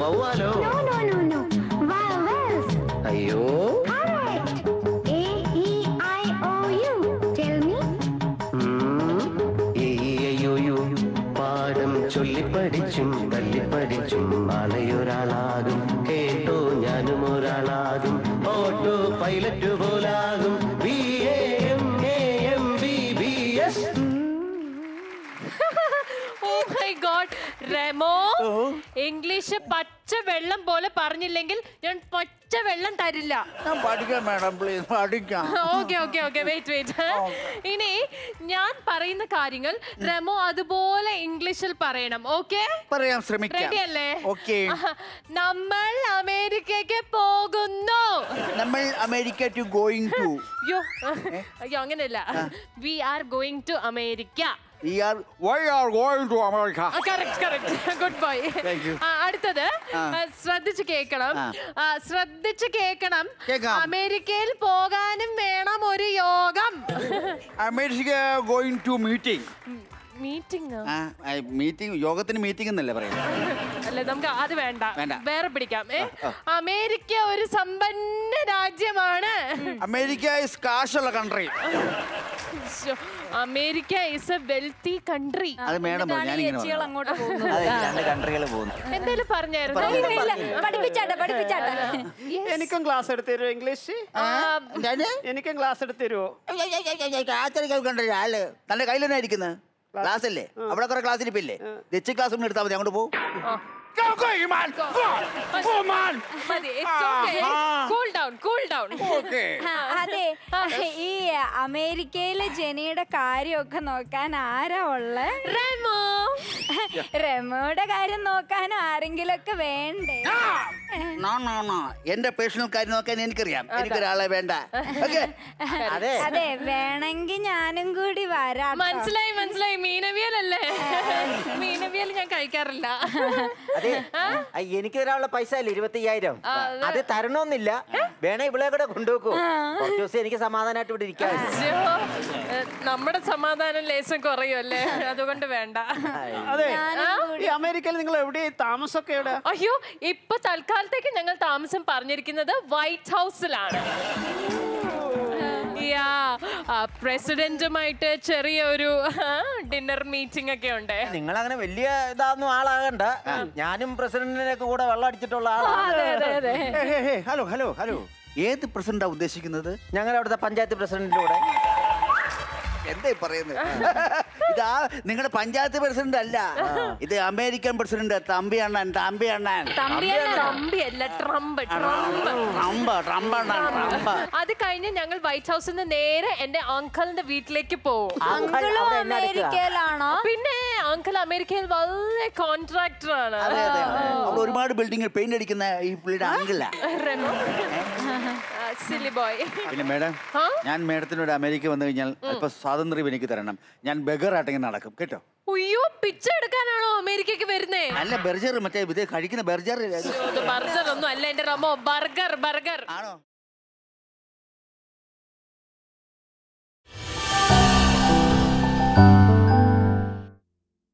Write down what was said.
വവ്വാലോ? No, no, no, no. Vowels. അയ്യോ. Correct. A-E-I-O-U. Tell me. ഏയ്യോയോ പാഠം ചൊല്ലിപ്പടിച്ചും തല്ലിപ്പടിച്ചും നാളെയൊരാളാകും. കേട്ടോ ഞാനും ഒരാളാകും. ഓട്ടോ പൈലറ്റ് പോലാകും. BAMAMBBS. Oh my god Remo, English പച്ച വെള്ളം പോലെ പറഞ്ഞില്ലെങ്കിൽ ഞാൻ പച്ച വെള്ളം തരില്ല. ഞാൻ പഠിക്കാം മാഡം, പ്ലീസ് പഠിക്കാം. ഓക്കെ ഓക്കെ ഓക്കെ വെയിറ്റ് ഇനി ഞാൻ പറയുന്ന കാര്യങ്ങൾ റെമോ അതുപോലെ ഇംഗ്ലീഷിൽ പറയണം. ഓക്കെ, പറയാൻ ശ്രമിക്കാം. റെഡി അല്ലേ? ഓക്കെ. നമ്മൾ അമേരിക്കയ്ക്ക് പോകുന്നു. നമ്മൾ അമേരിക്ക ടു ഗോയിങ് ടു. അയ്യോ അങ്ങനെയല്ല, we are going to America. We are going to America. Good boy. Thank you. അടുത്തത് ശ്രദ്ധിച്ച് കേൾക്കണം, ശ്രദ്ധിച്ച് കേൾക്കണം. അമേരിക്കയിൽ പോകാനും വേണം ഒരു യോഗം. America going to meeting. Meeting meeting, യോഗത്തിന് മീറ്റിംഗ് എന്നല്ലേ പറയുന്നത്? അല്ല, നമുക്ക് അത് വേണ്ട, വേണ്ട. വേറെ പിടിക്കാം. അമേരിക്ക ഒരു സമ്പന്ന രാജ്യമാണ്. അമേരിക്ക is കാശുള്ള country. America is a wealthy country. അത് മേഡം അങ്ങോട്ട് പോകുന്നു. എന്തേലും പറഞ്ഞായിരുന്നു? എനിക്കും ക്ലാസ് എടുത്ത് തരുമോ ഇംഗ്ലീഷ്? എനിക്കും ക്ലാസ് എടുത്ത് തരുമോ? തന്റെ കയ്യിൽ തന്നെ ഇരിക്കുന്നത് ക്ലാസ് അല്ലേ? അവിടെ കുറെ ക്ലാസ് ഇരിപ്പില്ലേ? ദച്ച് ക്ലാസ് ഒന്നും എടുത്താൽ മതി, അങ്ങോട്ട് പോകും. അതെ, ഈ അമേരിക്കയിലെ ജെനിയുടെ കാര്യമൊക്കെ നോക്കാൻ ആരാ ഉള്ളെ? റെമോ. റെമോയുടെ കാര്യം നോക്കാൻ ആരെങ്കിലും ഒക്കെ വേണ്ടേ? എന്റെ പേഴ്സണൽ കാര്യം നോക്കാൻ എനിക്കറിയാം, എനിക്കൊരാളെ വേണ്ട. അതെ, വേണമെങ്കിൽ ഞാനും കൂടി വരാം. മനസ്സിലായി മനസ്സിലായി, മീനവിയലല്ലേ? മീനവിയൽ ഞാൻ കഴിക്കാറില്ല. അതെ, എനിക്ക് തരാനുള്ള പൈസ അല്ലേ 25,000, അത് തരണോന്നില്ല. വേണേ ഇവിടെ കൂടെ കൊണ്ടുപോക്കൂ, കുറച്ച് ദിവസം എനിക്ക് സമാധാനമായിട്ട് ഇവിടെ ഇരിക്കാം. നമ്മുടെ സമാധാനം ലേശം കുറയുമല്ലേ, അതുകൊണ്ട് വേണ്ട. അതെ, ഈ അമേരിക്കയിൽ നിങ്ങൾ എവിടെ താമസമൊക്കെ എവിടെ? അയ്യോ, ഇപ്പൊ തൽക്കാലത്തേക്ക് ഞങ്ങൾ താമസം പറഞ്ഞിരിക്കുന്നത് വൈറ്റ് ഹൗസിലാണ്. പ്രസിഡന്റുമായിട്ട് ചെറിയൊരു ഡിന്നർ മീറ്റിംഗ് ഒക്കെ ഉണ്ട്. നിങ്ങൾ അങ്ങനെ വലിയ ഇതാന്നും ആളാകണ്ട, ഞാനും പ്രസിഡന്റിനൊക്കെ കൂടെ വെള്ളം അടിച്ചിട്ടുള്ള ആളാണ്. ഹലോ ഹലോ ഹലോ, ഏത് പ്രസിഡന്റാ ഉദ്ദേശിക്കുന്നത്? ഞങ്ങൾ അവിടുത്തെ പഞ്ചായത്ത് പ്രസിഡന്റിന്റെ കൂടെ. എന്താ പറയുന്നത്? ഇതാ നിങ്ങളുടെ പഞ്ചായത്ത് പ്രസിഡന്റ് അല്ല, ഇത് അമേരിക്കൻ പ്രസിഡന്റ് തമ്പി അണ്ണൻ. തമ്പി അണ്ണൻ അത് കഴിഞ്ഞ് ഞങ്ങൾ വൈറ്റ് ഹൗസിൽ നിന്ന് നേരെ എന്റെ അങ്കിളിന്റെ വീട്ടിലേക്ക് പോകും. അമേരിക്കയിലാണോ? പിന്നെ അങ്കിൾ അമേരിക്കയിൽ വലിയ കോൺട്രാക്ടർ ആണ്. ഒരുപാട് ബിൽഡിംഗ് പെയിന്റ് അടിക്കുന്ന ഈ പുള്ളിയുടെ അങ്കിളാ. പിന്നെ മേഡം, ഞാൻ മേഡത്തിനോട് അമേരിക്ക വന്നു കഴിഞ്ഞാൽ ഇപ്പൊ സ്വാതന്ത്ര്യം എനിക്ക് തരണം. ഞാൻ ബെഗറായിട്ടിങ്ങനെ നടക്കും കേട്ടോ. അയ്യോ, പിച്ച എടുക്കാനാണോ അമേരിക്കക്ക് വരുന്നേ? അല്ല, ബർജർ, മറ്റേ ഇത് കഴിക്കുന്ന ബർജർ. ബർജർ ഒന്നും അല്ല എന്റെ റമോ, ബർഗർ. ആണോ?